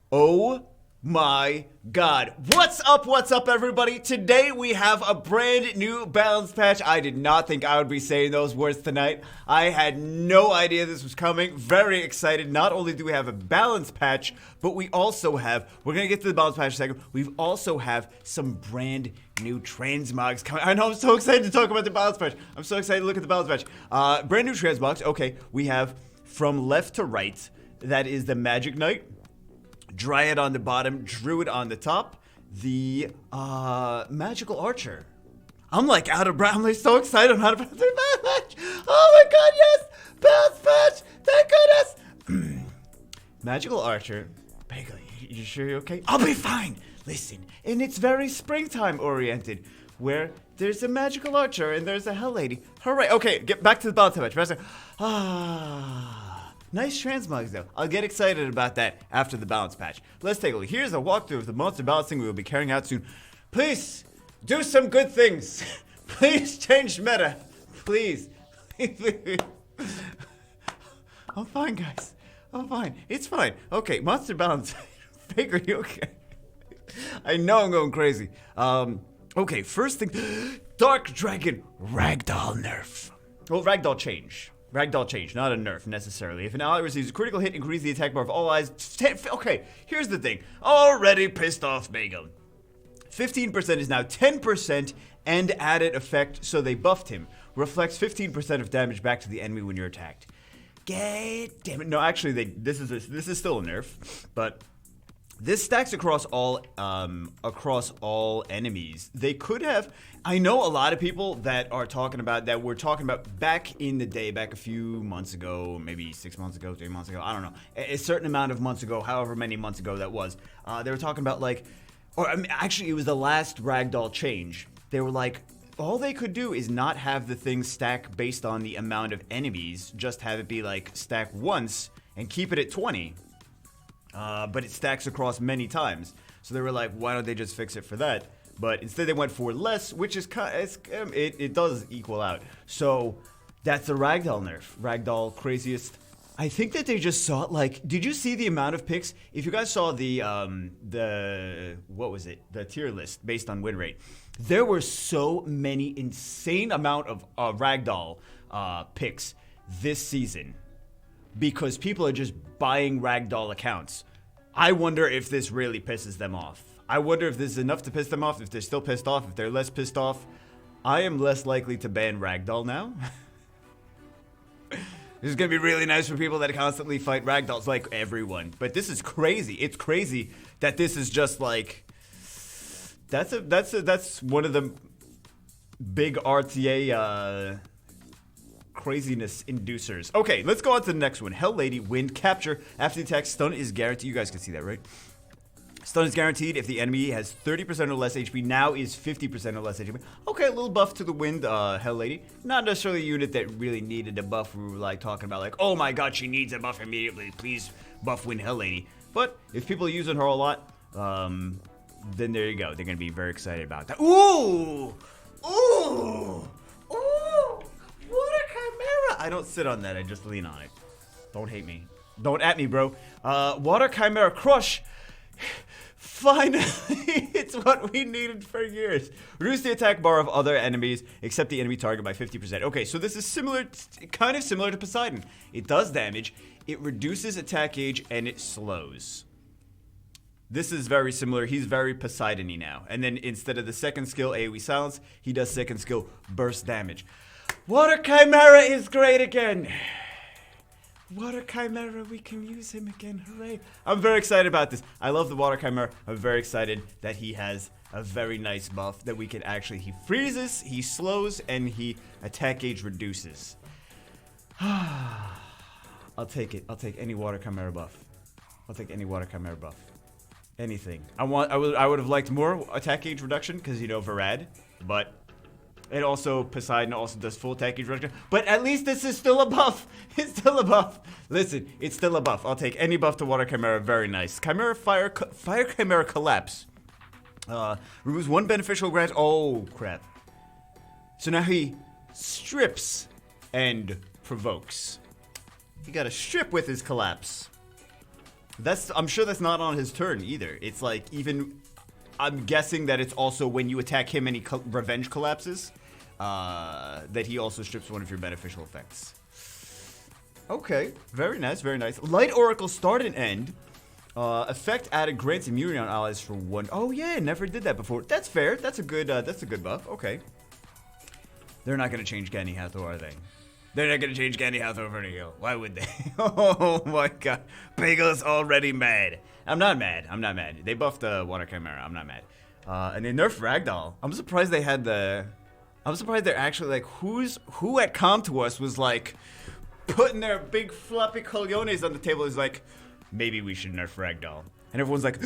Oh my god. What's up everybody? Today we have a brand new balance patch. I did not think I would be saying those words tonight. I had no idea this was coming. Very excited. Not only do we have a balance patch, but we also have, we're gonna get to the balance patch in a second, we also have some brand new transmogs coming. I know, I'm so excited to talk about the balance patch. I'm so excited to look at the balance patch. Brand new transmogs. Okay, we have from left to right, that is the Magic Knight, Dryad on the bottom, Druid on the top, the Magical Archer. I'm like out of breath. I'm like so excited. I'm out of breath. Balance patch. Oh my god, yes! Balance patch! Thank goodness! Magical Archer. Bagel, you sure you're okay? I'll be fine! Listen, and it's very springtime oriented, where there's a Magical Archer and there's a Hell Lady. Hooray! Okay, get back to the balance patch. Nice transmogs though. I'll get excited about that after the balance patch. Let's take a look. Here's a walkthrough of the monster balancing we will be carrying out soon. Please, do some good things. Please change meta. Please. I'm fine, guys. I'm fine. It's fine. Okay, monster balance. Faker, you okay? I know I'm going crazy. Okay, first thing. Dark Dragon Ragdoll nerf. Well, Ragdoll change. Ragdoll change, not a nerf necessarily. If an ally receives a critical hit, increase the attack bar of all allies. Okay, here's the thing. Already pissed off Bagel. 15% is now 10% and added effect, so they buffed him. Reflects 15% of damage back to the enemy when you're attacked. God damn it. No, actually, this is still a nerf, but this stacks across all enemies. They could have. I know a lot of people that are talking about that. We're talking about back in the day, back a few months ago, maybe 6 months ago, 3 months ago. I don't know, a certain amount of months ago, however many months ago that was. They were talking about like, or I mean, actually, it was the last Ragdoll change. They were like, all they could do is not have the thing stack based on the amount of enemies. Just have it be like stack once and keep it at 20. But it stacks across many times. So they were like, why don't they just fix it for that? But instead they went for less, which is it does equal out. So that's the Ragdoll nerf. Ragdoll craziest. I think that they just saw it like, did you see the amount of picks? If you guys saw the what was it? The tier list based on win rate. There were so many insane amount of Ragdoll picks this season. Because people are just buying Ragdoll accounts. I wonder if this really pisses them off. I wonder if this is enough to piss them off, if they're still pissed off, if they're less pissed off. I am less likely to ban Ragdoll now. This is going to be really nice for people that constantly fight Ragdolls, like everyone. But this is crazy. It's crazy that this is just like... That's one of the big RTA... craziness inducers. Okay, let's go on to the next one. Hell Lady, wind, capture. After the attack, stun is guaranteed. You guys can see that, right? Stun is guaranteed if the enemy has 30% or less HP. Now is 50% or less HP. Okay, a little buff to the wind, Hell Lady. Not necessarily a unit that really needed a buff. We were like talking about like, oh my god, she needs a buff immediately. Please buff wind Hell Lady. But if people are using her a lot, then there you go. They're gonna be very excited about that. Ooh! Ooh! Ooh! What a Chimera! I don't sit on that, I just lean on it. Don't hate me. Don't at me, bro. Water Chimera Crush. Finally, it's what we needed for years. Reduce the attack bar of other enemies, except the enemy target by 50%. Okay, so this is similar, kind of similar to Poseidon. It does damage, it reduces attack gauge, and it slows. This is very similar. He's very Poseidon-y now. And then instead of the second skill, AoE Silence, he does second skill, Burst Damage. Water Chimera is great again. Water Chimera, we can use him again. Hooray. I'm very excited about this. I love the Water Chimera. I'm very excited that he has a very nice buff that we can actually, he freezes, he slows, and he attack gauge reduces. I'll take it. I'll take any Water Chimera buff. I'll take any Water Chimera buff. Anything. I would have liked more attack gauge reduction because, you know, Varad, but it also, Poseidon also does full attack gauge reduction. But at least this is still a buff. It's still a buff. Listen, it's still a buff. I'll take any buff to Water Chimera. Very nice. Chimera Fire Chimera Collapse. Removes one beneficial grant. Oh, crap. So now he strips and provokes. He got a strip with his collapse. I'm sure that's not on his turn either. It's like even, I'm guessing that it's also when you attack him and he revenge collapses, that he also strips one of your beneficial effects. Okay, very nice, very nice. Light Oracle start and end. Effect added grants immunity on allies for 1. Oh yeah, never did that before. That's fair. That's a good buff. Okay. They're not gonna change Gani Hathor, are they? They're not gonna change Gani Hathor for Heal. Why would they? Oh my god. Bagel's already mad. I'm not mad. I'm not mad. They buffed the Water Chimera. I'm not mad. And they nerfed Ragdoll. I'm surprised they had the... I'm surprised they're actually like, who at Com to Us was like putting their big floppy coliones on the table is like, maybe we should nerf Ragdoll. And everyone's like,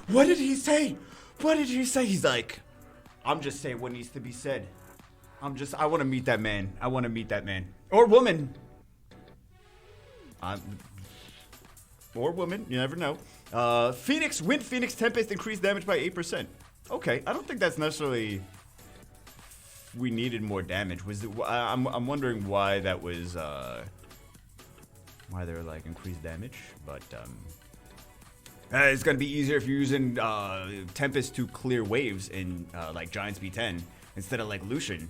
what did he say? What did he say? He's like, I'm just saying what needs to be said. I want to meet that man. I want to meet that man. Or woman. Or woman, you never know. Phoenix, Wind Phoenix Tempest increased damage by 8%. Okay, I don't think that's necessarily... We needed more damage. Was it, I'm wondering why that was... why they're like increased damage, but it's gonna be easier if you're using Tempest to clear waves in like Giants B10 instead of like Lucian.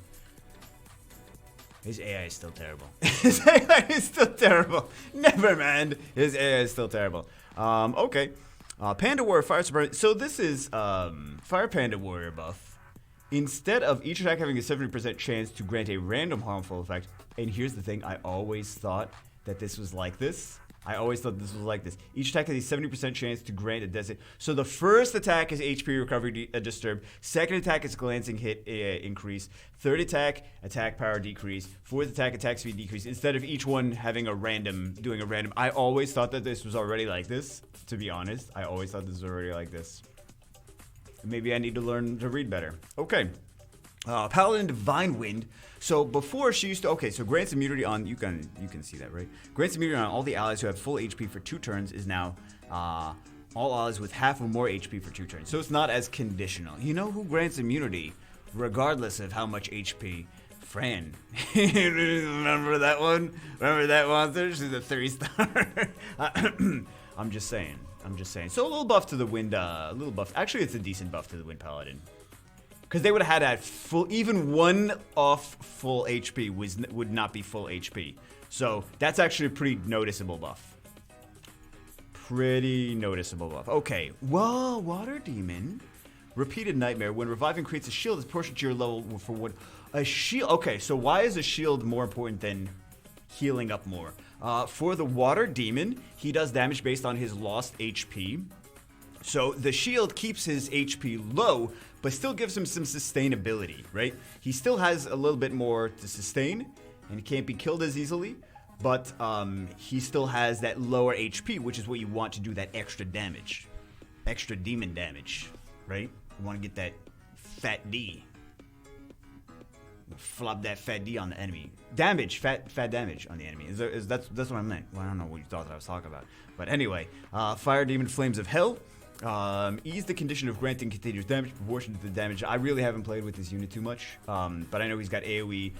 His AI is still terrible. His AI is still terrible. Never mind. His AI is still terrible. Okay. Panda Warrior Fire Supremacy. So this is Fire Panda Warrior buff. Instead of each attack having a 70% chance to grant a random harmful effect, and here's the thing, I always thought that this was like this. I always thought this was like this. Each attack has a 70% chance to grant a desert. So the first attack is HP recovery disturbed. Second attack is glancing hit increase. Third attack, attack power decrease. Fourth attack speed decrease. Instead of each one having a random, doing a random. I always thought that this was already like this. To be honest, I always thought this was already like this. Maybe I need to learn to read better. Okay. Paladin Divine Wind. So before she used to, okay, so grants immunity on, you can see that, right? Grants immunity on all the allies who have full HP for 2 turns is now all allies with half or more HP for 2 turns. So it's not as conditional. You know who grants immunity regardless of how much HP? Fran. Remember that one? Remember that monster? She's a 3-star. I'm just saying. So a little buff to the Wind, a little buff. Actually, it's a decent buff to the Wind Paladin. Because they would have had that full, even one off full HP would not be full HP. So that's actually a pretty noticeable buff. Pretty noticeable buff. Okay, well, Water Demon. Repeated Nightmare. When reviving creates a shield, it's proportional to your level for what? A shield. Okay, so why is a shield more important than healing up more? For the Water Demon, he does damage based on his lost HP. So the shield keeps his HP low, but still gives him some sustainability, right? He still has a little bit more to sustain, and he can't be killed as easily, but he still has that lower HP, which is what you want to do that extra damage. Extra demon damage, right? You want to get that fat D. Flop that fat D on the enemy. Damage, fat damage on the enemy. That's what I meant. Well, I don't know what you thought that I was talking about. But anyway, Fire Demon Flames of Hell. Ease the condition of granting continuous damage proportionate to the damage. I really haven't played with this unit too much, but I know he's got AoE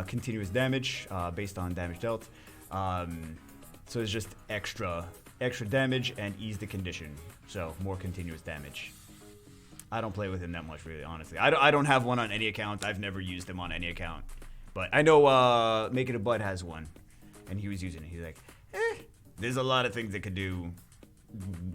continuous damage based on damage dealt. So it's just extra damage and ease the condition. So more continuous damage. I don't play with him that much, really, honestly. I don't have one on any account. I've never used him on any account. But I know Make It a Bud has one, and he was using it. He's like, there's a lot of things that could do.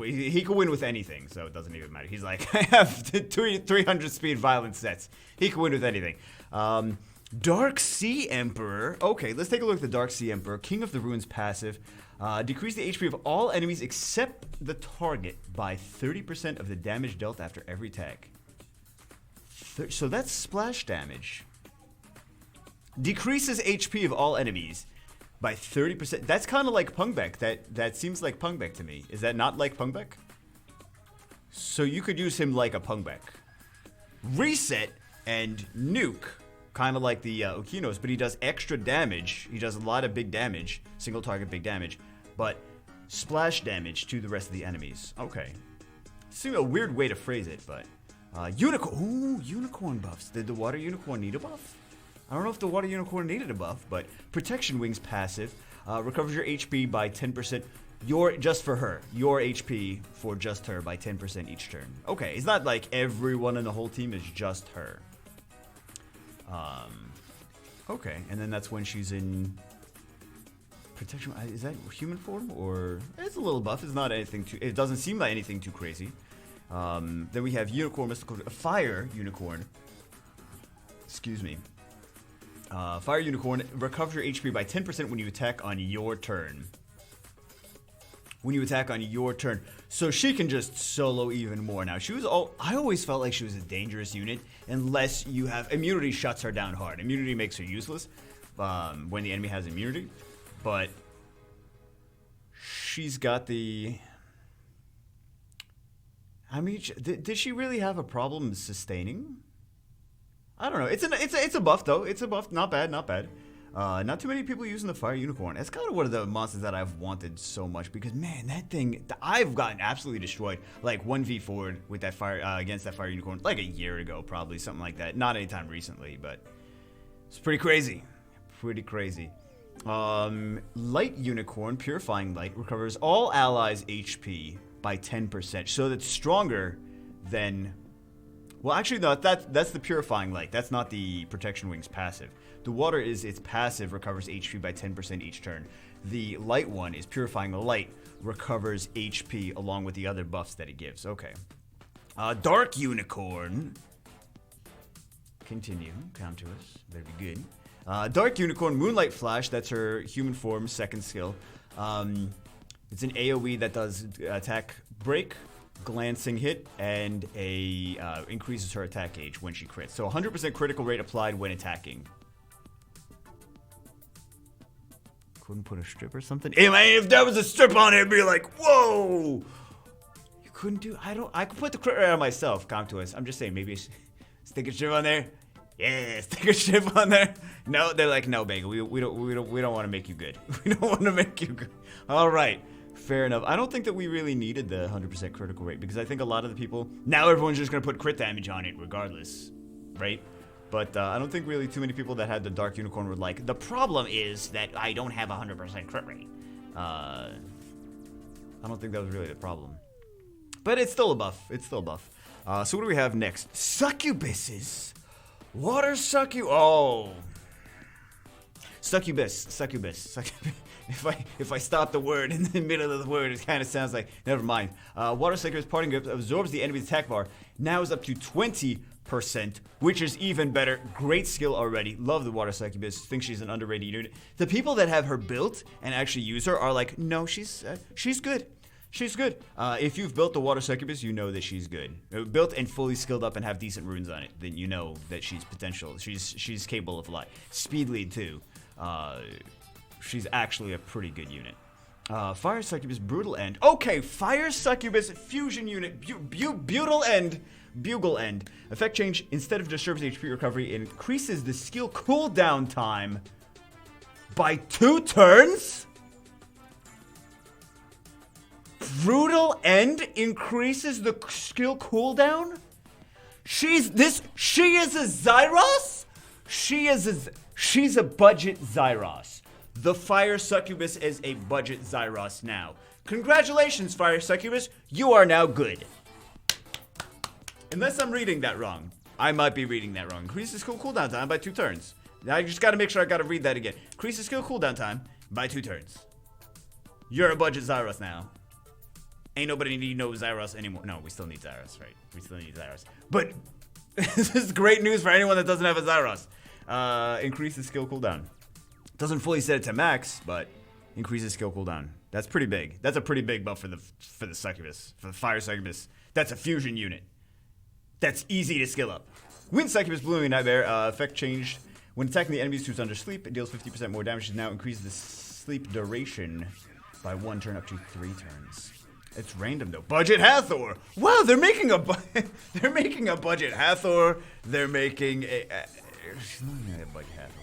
He could win with anything, so it doesn't even matter. He's like, I have 300 speed violence sets. He could win with anything. Dark Sea Emperor. Okay, let's take a look at the Dark Sea Emperor. King of the Ruins passive. Decrease the HP of all enemies except the target by 30% of the damage dealt after every attack. So that's splash damage. Decreases HP of all enemies by 30%. That's kind of like Pungbek. That seems like Pungbek to me. Is that not like Pungbek? So you could use him like a Pungbek. Reset and nuke. Kind of like the Okinos, but he does extra damage. He does a lot of big damage. Single target big damage. But splash damage to the rest of the enemies. Okay. Seems a weird way to phrase it, but... Unicorn. Ooh, unicorn buffs. Did the Water Unicorn need a buff? I don't know if the Water Unicorn needed a buff, but Protection Wings passive. Recovers your HP by 10%. Just for her. Your HP for just her by 10% each turn. Okay, it's not like everyone in the whole team is just her. Okay, and then that's when she's in protection. Is that human form, or it's a little buff? It's not anything too. It doesn't seem like anything too crazy. Then we have unicorn, mystical, fire unicorn. Excuse me. Fire unicorn recovers your HP by 10% when you attack on your turn. When you attack on your turn. So she can just solo even more. Now, I always felt like she was a dangerous unit unless you have... Immunity shuts her down hard. Immunity makes her useless when the enemy has immunity. But she's got the... I mean, did she really have a problem sustaining? I don't know. It's a buff, though. It's a buff. Not bad, not bad. Not too many people using the fire unicorn. It's kind of one of the monsters that I've wanted so much because, man, that thing, I've gotten absolutely destroyed. Like 1v4 with that fire against that fire unicorn, like a year ago, probably something like that. Not anytime recently, but it's pretty crazy. Pretty crazy. Light unicorn, purifying light, recovers all allies' HP by 10%, so that's stronger than. Well, actually, no, that's the purifying light. That's not the protection wings passive. The water is its passive, recovers HP by 10% each turn. The light one is purifying light, recovers HP along with the other buffs that it gives. Okay. Dark unicorn. Continue. Come to us. Very good. Dark unicorn, moonlight flash. That's her human form, second skill. It's an AoE that does attack break, glancing hit, and increases her attack gauge when she crits. So 100% critical rate applied when attacking. Couldn't put a strip or something? Hey, man, if there was a strip on it, it'd be like, whoa! You couldn't do... I could put the crit rate on myself. Come to us. I'm just saying, maybe stick a strip on there. Yeah, stick a strip on there. No, they're like, no, Bagel, we don't want to make you good. We don't want to make you good. All right. Fair enough. I don't think that we really needed the 100% critical rate because I think a lot of the people... Now everyone's just going to put crit damage on it regardless, right? But I don't think really too many people that had the Dark Unicorn were like, the problem is that I don't have 100% crit rate. I don't think that was really the problem. But it's still a buff. It's still a buff. So what do we have next? Succubuses. Water succubus. Oh. Succubus. If I stop the word in the middle of the word, it kind of sounds like, never mind. Water Succubus Parting Grip absorbs the enemy's attack bar. Now is up to 20%, which is even better. Great skill already. Love the Water Succubus. Think she's an underrated unit. The people that have her built and actually use her are like, no, she's good. She's good. If you've built the Water Succubus, you know that she's good. Built and fully skilled up and have decent runes on it, then you know that she's potential. She's capable of a lot. Speed lead too. She's actually a pretty good unit. Fire Succubus, Brutal End. Okay, Fire Succubus, Fusion Unit, Bugle End. Effect change, instead of disturbs HP recovery, it increases the skill cooldown time by 2 turns? Brutal End increases the skill cooldown? She is a Zyros? She's a budget Zyros. The Fire Succubus is a budget Zyros now. Congratulations, Fire Succubus. You are now good. Unless I'm reading that wrong. I might be reading that wrong. Increases skill cooldown time by 2 turns. I just gotta make sure I gotta read that again. Increases skill cooldown time by 2 turns. You're a budget Zyros now. Ain't nobody need no Zyros anymore. No, we still need Zyros, right? We still need Zyros. But this is great news for anyone that doesn't have a Zyros. Increases skill cooldown. Doesn't fully set it to max, but increases skill cooldown. That's pretty big. That's a pretty big buff for the Succubus, for the Fire Succubus. That's a fusion unit. That's easy to skill up. Wind Succubus, Blooming Nightmare. Effect changed. When attacking the enemies who's under sleep, it deals 50% more damage. It now increases the sleep duration by 1 turn up to 3 turns. It's random though. Budget Hathor. Wow, they're making a budget Hathor. They're making a budget Hathor.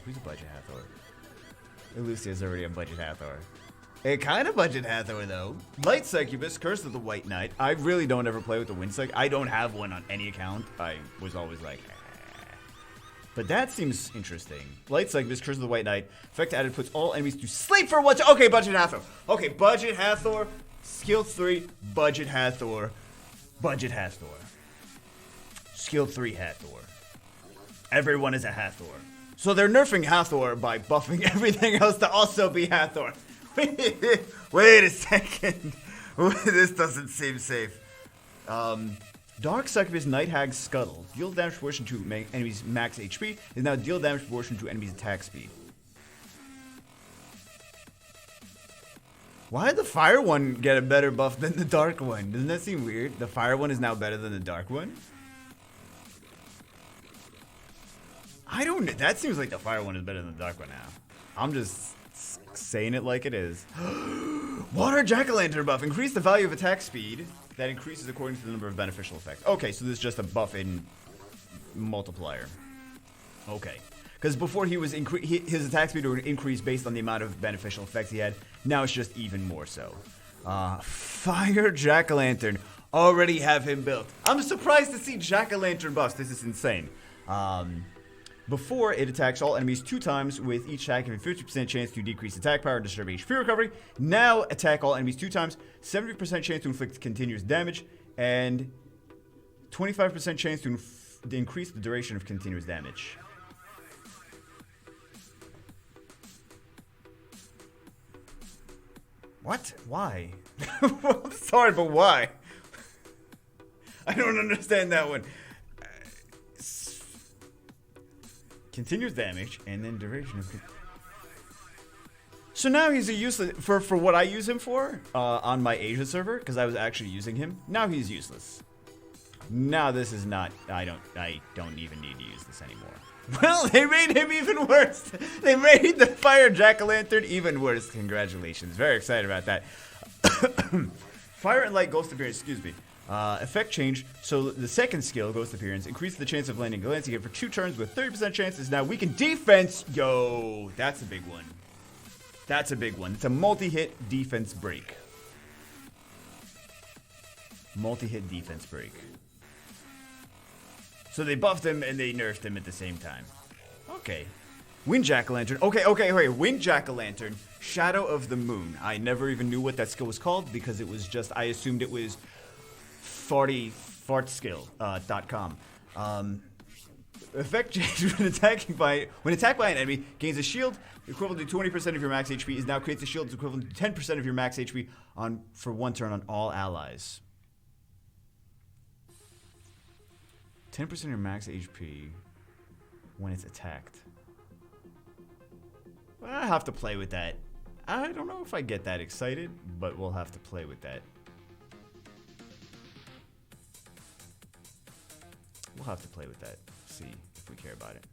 Who's a budget Hathor? Elucia's already a budget Hathor. A kind of budget Hathor though. Light Succubus, Curse of the White Knight. I really don't ever play with the Wind Succubus. I don't have one on any account. I was always like, But that seems interesting. Light Succubus, Curse of the White Knight. Effect added puts all enemies to sleep for 1 turn. Okay, Budget Hathor. Okay, Budget Hathor. Skill 3, Budget Hathor. Budget Hathor. Skill 3 Hathor. Everyone is a Hathor. So they're nerfing Hathor by buffing everything else to also be Hathor. Wait a second. This doesn't seem safe. Dark Succubus Night Hag Scuttle. Deal damage proportion to enemies' max HP is now deal damage proportion to enemies' attack speed. Why did the fire one get a better buff than the dark one? Doesn't that seem weird? The fire one is now better than the dark one? I don't know. That seems like the fire one is better than the dark one now. I'm just saying it like it is. Water Jack-o'-lantern buff. Increase the value of attack speed. That increases according to the number of beneficial effects. Okay, so this is just a buff in multiplier. Okay. Because before he was his attack speed would increase based on the amount of beneficial effects he had. Now it's just even more so. Fire Jack-o'-lantern. Already have him built. I'm surprised to see Jack-o'-lantern buffs. This is insane. Before, it attacks all enemies 2 times, with each attack having 50% chance to decrease attack power and disturb HP recovery. Now, attack all enemies 2 times, 70% chance to inflict continuous damage, and 25% chance to increase the duration of continuous damage. What? Why? I'm sorry, but why? I don't understand that one. Continuous damage, and then duration of... So now he's a useless... For what I use him for, on my Asia server, because I was actually using him, now he's useless. Now this is not... I don't even need to use this anymore. Well, they made him even worse. They made the Fire Jack-o'-lantern even worse. Congratulations. Very excited about that. Fire and Light Ghost Appearance, excuse me. Effect change. So the second skill, Ghost Appearance, increases the chance of landing glancing again for 2 turns with 30% chances. Now weaken defense. Yo, that's a big one. That's a big one. It's a multi-hit defense break. Multi-hit defense break. So they buffed him and they nerfed him at the same time. Okay. Wind Jack-o'-lantern. Okay. Wind Jack-o'-lantern. Shadow of the Moon. I never even knew what that skill was called because it was just, I assumed it was fartskill.com. Effect change when attacked by an enemy, gains a shield equivalent to 20% of your max HP. Is now creates a shield equivalent to 10% of your max HP for 1 turn on all allies. 10% of your max HP when it's attacked. I have to play with that. I don't know if I get that excited, but we'll have to play with that. We'll have to play with that. See if we care about it.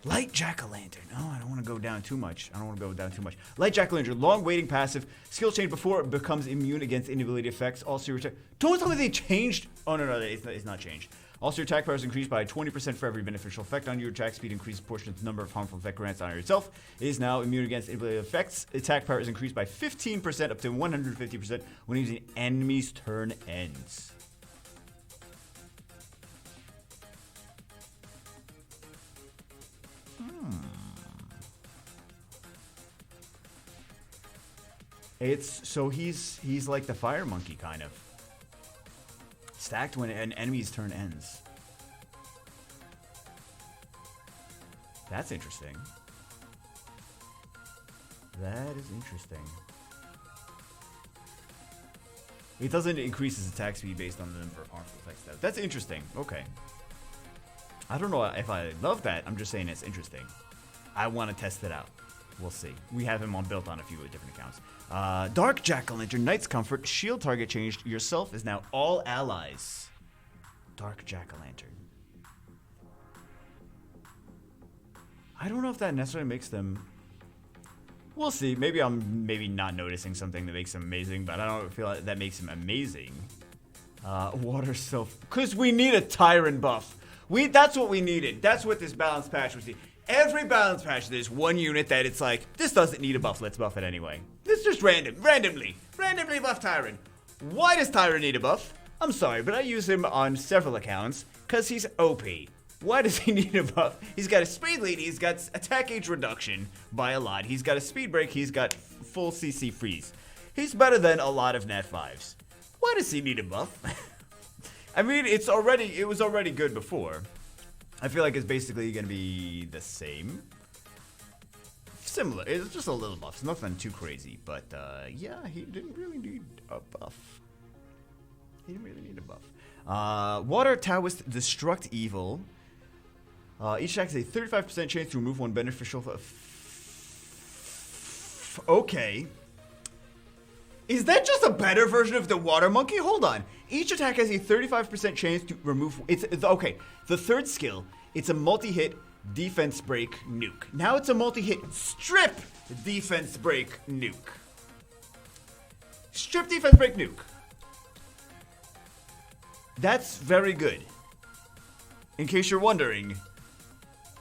Light Jack-o'-lantern. Oh, I don't want to go down too much. Light Jack-o'-lantern. Long waiting passive. Skill change before it becomes immune against inability effects. Also your attack. Don't tell me they changed. Oh, no, it's not changed. Also, your attack power is increased by 20% for every beneficial effect on your attack speed. Increases proportion to the number of harmful effect grants on yourself. It is now immune against inability effects. Attack power is increased by 15% up to 150% when using enemy's turn ends. He's like the fire monkey kind of. Stacked when an enemy's turn ends. That's interesting. That is interesting. It doesn't increase his attack speed based on the number of harmful effects though. That's interesting. Okay. I don't know if I love that. I'm just saying it's interesting. I want to test it out. We'll see. We have him built on a few different accounts. Dark Jack-o'-lantern, Knight's Comfort, shield target changed. Yourself is now all allies. Dark Jack-o'-lantern. I don't know if that necessarily makes them... We'll see. Maybe I'm not noticing something that makes him amazing, but I don't feel like that makes him amazing. Water Self... Because we need a Tyrant buff. That's what we needed. That's what this balance patch was. Every balance patch, there's one unit that it's like, this doesn't need a buff, let's buff it anyway. This is just randomly buff Tyrant. Why does Tyrant need a buff? I'm sorry, but I use him on several accounts, because he's OP. Why does he need a buff? He's got a speed lead, he's got attack age reduction by a lot, he's got a speed break, he's got full CC freeze. He's better than a lot of Nat 5s. Why does he need a buff? I mean, it was already good before. I feel like it's basically gonna be the same. Similar, it's just a little buff, it's nothing too crazy, but yeah, he didn't really need a buff. He didn't really need a buff. Water Taoist Destruct Evil. Each attack has a 35% chance to remove one beneficial. Okay. Is that just a better version of the Water Monkey? Hold on. Each attack has a 35% chance to remove. It's okay. The third skill. It's a multi-hit defense break nuke. Now it's a multi-hit strip defense break nuke. Strip defense break nuke. That's very good. In case you're wondering.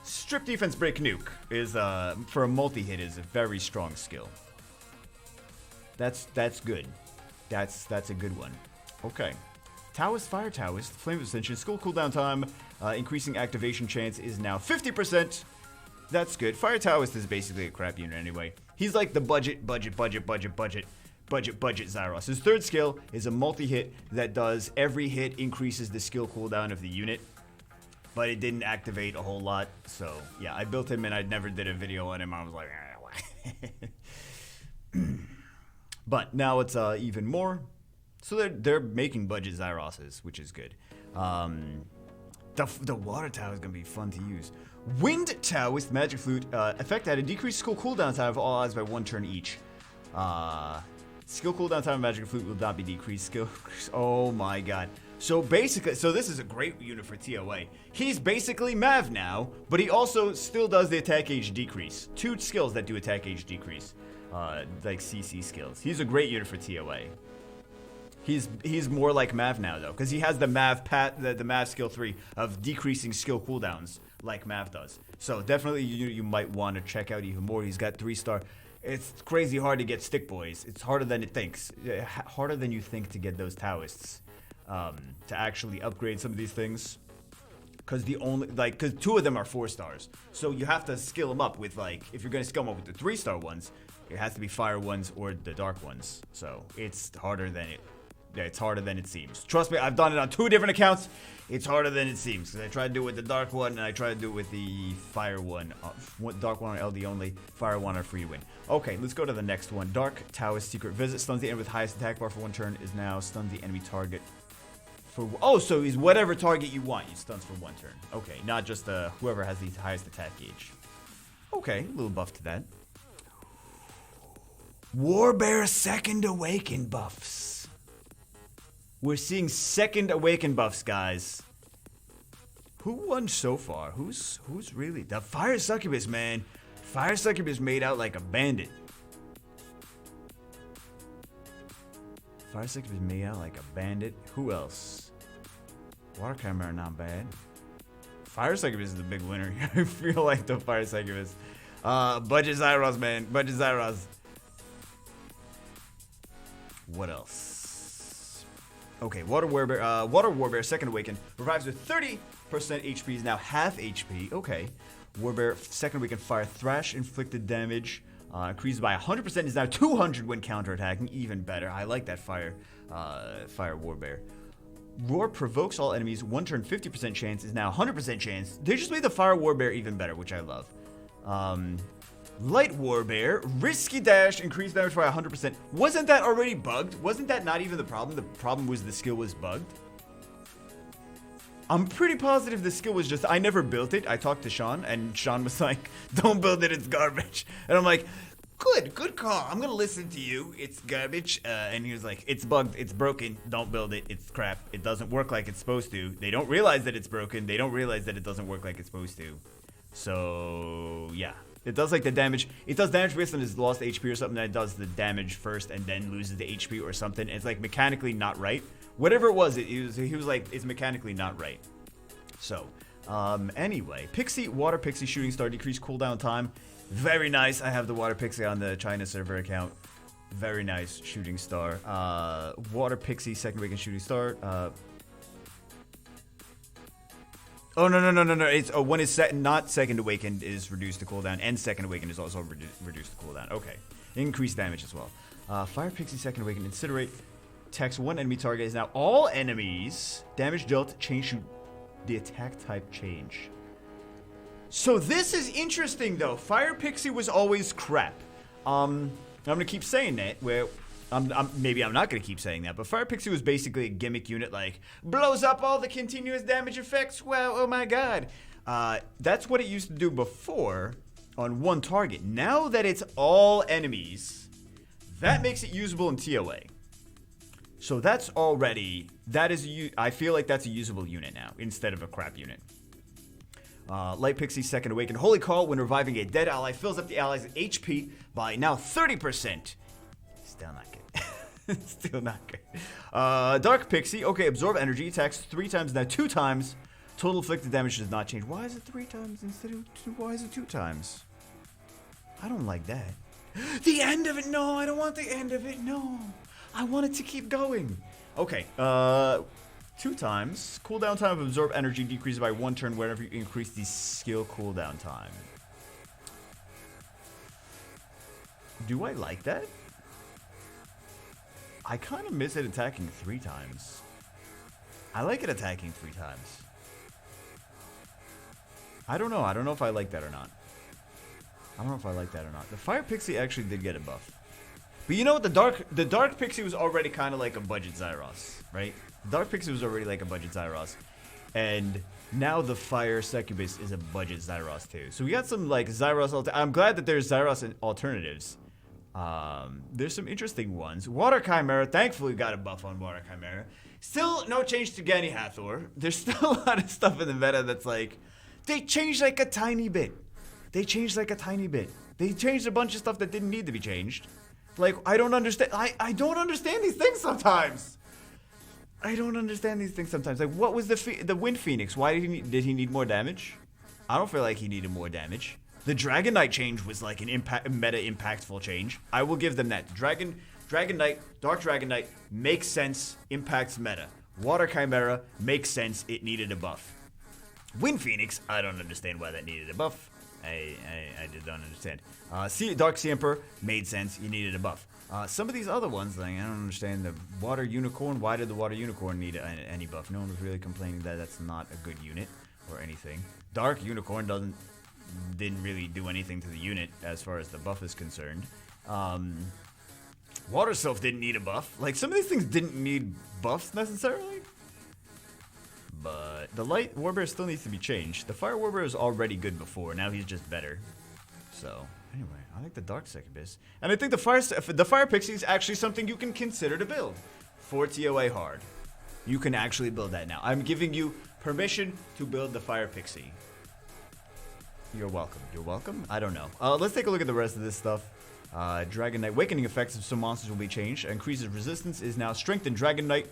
Strip defense break nuke is for a multi-hit is a very strong skill. That's good. That's a good one. Okay. Taoist, Fire Taoist, Flame of Ascension, skill cooldown time, increasing activation chance is now 50%. That's good. Fire Taoist is basically a crap unit anyway. He's like the budget Zyros. His third skill is a multi-hit that does every hit increases the skill cooldown of the unit. But it didn't activate a whole lot, so yeah, I built him and I never did a video on him. I was like, but now it's even more. So they're making budget Zyroses, which is good. The Water Tower is gonna be fun to use. Wind Tower with Magic Flute effect at a decreased skill cooldown time of all odds by 1 turn each. Skill cooldown time of Magic Flute will not be decreased. Oh my god. So basically, this is a great unit for TOA. He's basically Mav now, but he also still does the attack age decrease. 2 skills that do attack age decrease, like CC skills. He's a great unit for TOA. He's more like Mav now though, because he has the Mav the Mav skill 3 of decreasing skill cooldowns like Mav does. So definitely you might want to check out even more. He's got 3-star. It's crazy hard to get stick boys. It's harder than it thinks. Harder than you think to get those Taoists. To actually upgrade some of these things, because because 2 of them are 4 stars, so you have to skill them up with if you're gonna skill them up with the 3-star ones, it has to be fire ones or the dark ones. So it's harder than it seems. Trust me, I've done it on 2 different accounts. It's harder than it seems, because I tried to do it with the dark one and I tried to do it with the fire one. Dark one on LD only, fire one on free win. Okay, let's go to the next one. Dark Taoist Secret Visit stuns the enemy with highest attack bar for 1 turn. Is now stuns the enemy target. So he's whatever target you want. You stuns for 1 turn. Okay, not just whoever has the highest attack gauge. Okay, a little buff to that. Warbear Second Awaken buffs. We're seeing Second Awaken buffs, guys. Who won so far? Who's really the Fire Succubus, man? Fire Succubus made out like a bandit. Fire Succubus made out like a bandit. Who else? Water Chimera, not bad. Fire Succubus is the big winner. I feel like the Fire Succubus. Budget Zyros, man. Budget Zyros. What else? Okay, Water Warbear, Second Awaken. Revives with 30% HP, is now half HP. Okay. Warbear, Second Awaken, Fire Thrash, inflicted damage. Increased by 100%, is now 200 when counterattacking. Even better. I like that Fire Warbear. Roar provokes all enemies. 1 turn, 50% chance, is now 100% chance. They just made the Fire Warbear even better, which I love. Light Warbear, Risky Dash, increased damage by 100%. Wasn't that already bugged? Wasn't that not even the problem? The problem was the skill was bugged. I'm pretty positive the skill was just, I never built it. I talked to Sean, and Sean was like, don't build it, it's garbage. And I'm like, good call. I'm gonna listen to you. It's garbage. And he was like, it's bugged, it's broken, don't build it, it's crap. It doesn't work like it's supposed to. They don't realize that it's broken. They don't realize that it doesn't work like it's supposed to. So, yeah. It does like the damage. It does damage based on his lost HP or something. That it does the damage first and then loses the HP or something. It's like mechanically not right. Whatever it was, he was like, it's mechanically not right. So, anyway. Pixie, Water Pixie, Shooting Star, decreased cooldown time. Very nice. I have the Water Pixie on the China server account. Very nice. Shooting Star. Water Pixie, Second Awaken, Shooting Star. Oh, no. It's when it's not second awakened is reduced to cooldown, and second awakened is also reduced to cooldown. Okay. Increased damage as well. Fire Pixie second awakened. Incinerate. Attacks one enemy target is now all enemies. Damage dealt change to the attack type change. So this is interesting though. Fire Pixie was always crap. I'm gonna keep saying that. Where maybe I'm not gonna keep saying that, but Fire Pixie was basically a gimmick unit, like blows up all the continuous damage effects. Well, oh my god. That's what it used to do before on one target. Now that it's all enemies, that makes it usable in TOA. So that's already, I feel like that's a usable unit now instead of a crap unit. Light Pixie second awaken. Holy Call when reviving a dead ally fills up the ally's HP by now 30%. Still not good. Still not good. Dark Pixie. Okay, absorb energy. Attacks 3 times, now 2 times. Total inflicted damage does not change. Why is it 3 times instead of 2? Why is it 2 times? I don't like that. The end of it. No, I don't want the end of it. No. I want it to keep going. Okay. 2 times. Cooldown time of absorb energy decreases by 1 turn whenever you increase the skill cooldown time. Do I like that? I kind of miss it attacking 3 times. I like it attacking 3 times. I don't know. I don't know if I like that or not. The Fire Pixie actually did get a buff. But you know what? The Dark Pixie was already kind of like a budget Zyros, right? The Dark Pixie was already like a budget Zyros. And now the Fire Succubus is a budget Zyros too. So we got some like Zyros. I'm glad that there's Zyros alternatives. There's some interesting ones. Water Chimera, thankfully got a buff on Water Chimera. Still no change to Gani Hathor. There's still a lot of stuff in the meta that's like, they changed like a tiny bit. They changed a bunch of stuff that didn't need to be changed. Like, I don't understand. I don't understand these things sometimes. Like, what was the Wind Phoenix? Why did he need more damage? I don't feel like he needed more damage. The Dragon Knight change was like an meta impactful change. I will give them that. Dragon Knight, Dark Dragon Knight makes sense, impacts meta. Water Chimera makes sense, it needed a buff. Wind Phoenix, I don't understand why that needed a buff. I did not understand. Dark Sea Emperor made sense. You needed a buff. Some of these other ones, like I don't understand. The Water Unicorn. Why did the Water Unicorn need any buff? No one was really complaining that that's not a good unit or anything. Dark Unicorn didn't really do anything to the unit as far as the buff is concerned. Water Sylph didn't need a buff. Like some of these things didn't need buffs necessarily. But the Light Warbear still needs to be changed. The Fire Warbear is already good before. Now he's just better. So, anyway, I like the Dark Succubus. And I think the Fire Pixie is actually something you can consider to build for TOA hard. You can actually build that now. I'm giving you permission to build the Fire Pixie. You're welcome. You're welcome? I don't know. Let's take a look at the rest of this stuff. Dragon Knight. Awakening effects of some monsters will be changed. Increases resistance is now strengthened. Dragon Knight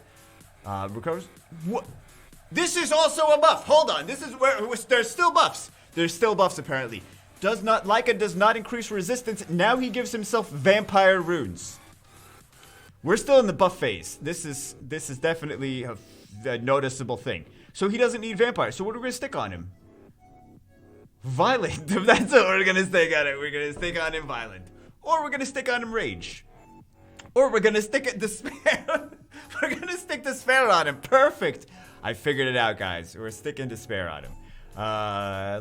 recovers. What? This is also a buff. Hold on. This is where there's still buffs. There's still buffs apparently. Leica does not increase resistance. Now he gives himself vampire runes. We're still in the buff phase. This is definitely a noticeable thing. So he doesn't need vampire. So what are we gonna stick on him? Violent. That's what we're gonna stick on it. We're gonna stick on him violent. Or we're gonna stick on him rage. Or we're gonna stick it despair. We're gonna stick despair on him. Perfect. I figured it out, guys. We're sticking despair on him.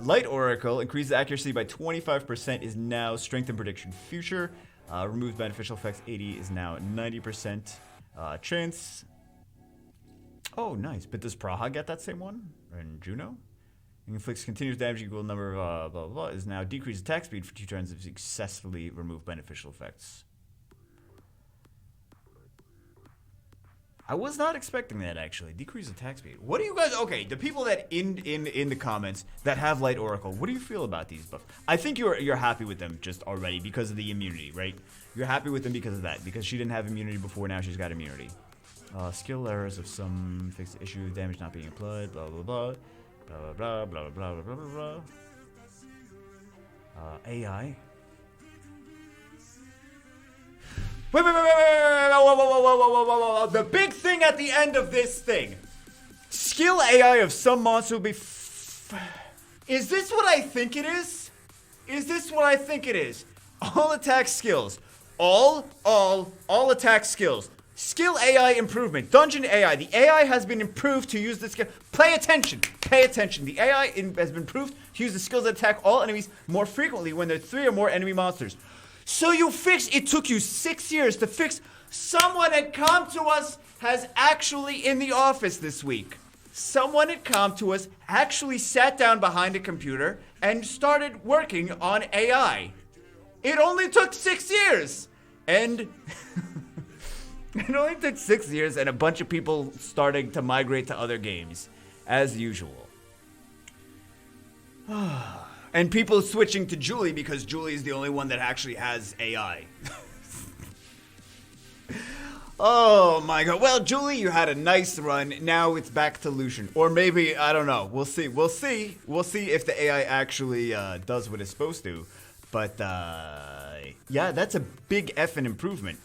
Light Oracle increases accuracy by 25%, is now strength and prediction future. Removes beneficial effects 80 is now 90%. Chance. Oh, nice. But does Praha get that same one? And Juno? Inflicts continuous damage equal number of blah blah blah. Is now decreased attack speed for 2 turns if successfully remove beneficial effects. I was not expecting that, actually. Decrease attack speed. What do you guys... Okay, the people that in the comments that have Light Oracle, what do you feel about these buffs? I think you're happy with them just already because of the immunity, right? You're happy with them because of that. Because she didn't have immunity before, now she's got immunity. Skill errors of some fixed issue, damage not being applied, blah, blah, blah. Blah, blah, blah, blah, blah, blah, blah, blah. AI. Wait, whoa. The big thing at the end of this thing. Skill AI of some monster will be Is this what I think it is? Is this what I think it is? All attack skills. All attack skills. Skill AI improvement. Dungeon AI. The AI has been improved to use the skill. Pay attention. Pay attention. The AI has been improved to use the skills that attack all enemies more frequently when there are 3 or more enemy monsters. So you fixed, it took you 6 years to fix. Someone had come to us, has actually in the office this week. Someone had come to us, actually sat down behind a computer and started working on AI. It only took 6 years. And it only took 6 years and a bunch of people starting to migrate to other games, as usual. And people switching to Julie because Julie is the only one that actually has AI. Oh my god. Well, Julie, you had a nice run. Now it's back to Lucian. Or maybe, I don't know. We'll see. We'll see. We'll see if the AI actually does what it's supposed to. But, yeah, that's a big effing improvement.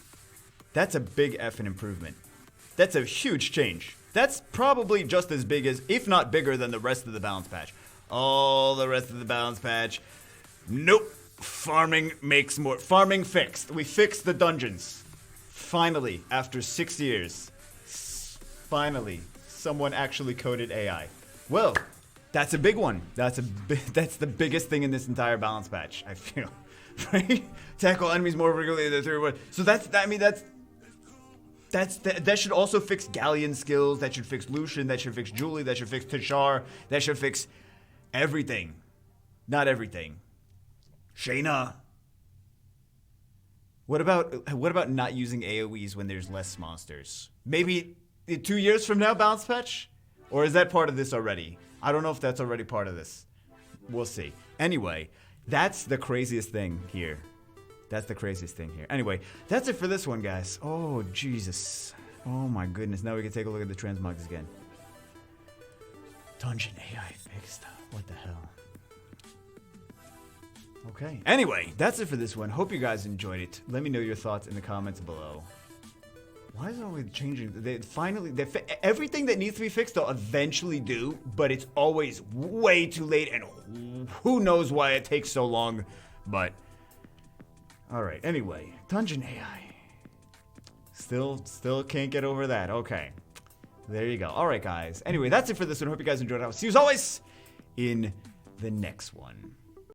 That's a big effing improvement. That's a huge change. That's probably just as big as, if not bigger than the rest of the balance patch. All the rest of the balance patch. Nope. Farming makes more. Farming fixed. We fixed the dungeons. Finally, after 6 years. Finally, someone actually coded AI. Well, that's a big one. That's the biggest thing in this entire balance patch, I feel. Right? Tackle enemies more regularly than 3 or 1. So that should also fix Galleon skills. That should fix Lucian. That should fix Julie. That should fix Tashar. That should fix everything. Not everything. Shayna. What about not using AoEs when there's less monsters? Maybe 2 years from now, balance patch? Or is that part of this already? I don't know if that's already part of this. We'll see. Anyway, that's the craziest thing here. That's the craziest thing here. Anyway, that's it for this one, guys. Oh, Jesus. Oh, my goodness. Now we can take a look at the transmogs again. Dungeon AI fixed. What the hell? Okay. Anyway, that's it for this one. Hope you guys enjoyed it. Let me know your thoughts in the comments below. Why is it always changing? Everything that needs to be fixed, they'll eventually do, but it's always way too late, and who knows why it takes so long, but... Alright, anyway. Dungeon AI. Still can't get over that. Okay. There you go. Alright, guys. Anyway, that's it for this one. Hope you guys enjoyed it. I'll see you as always in the next one.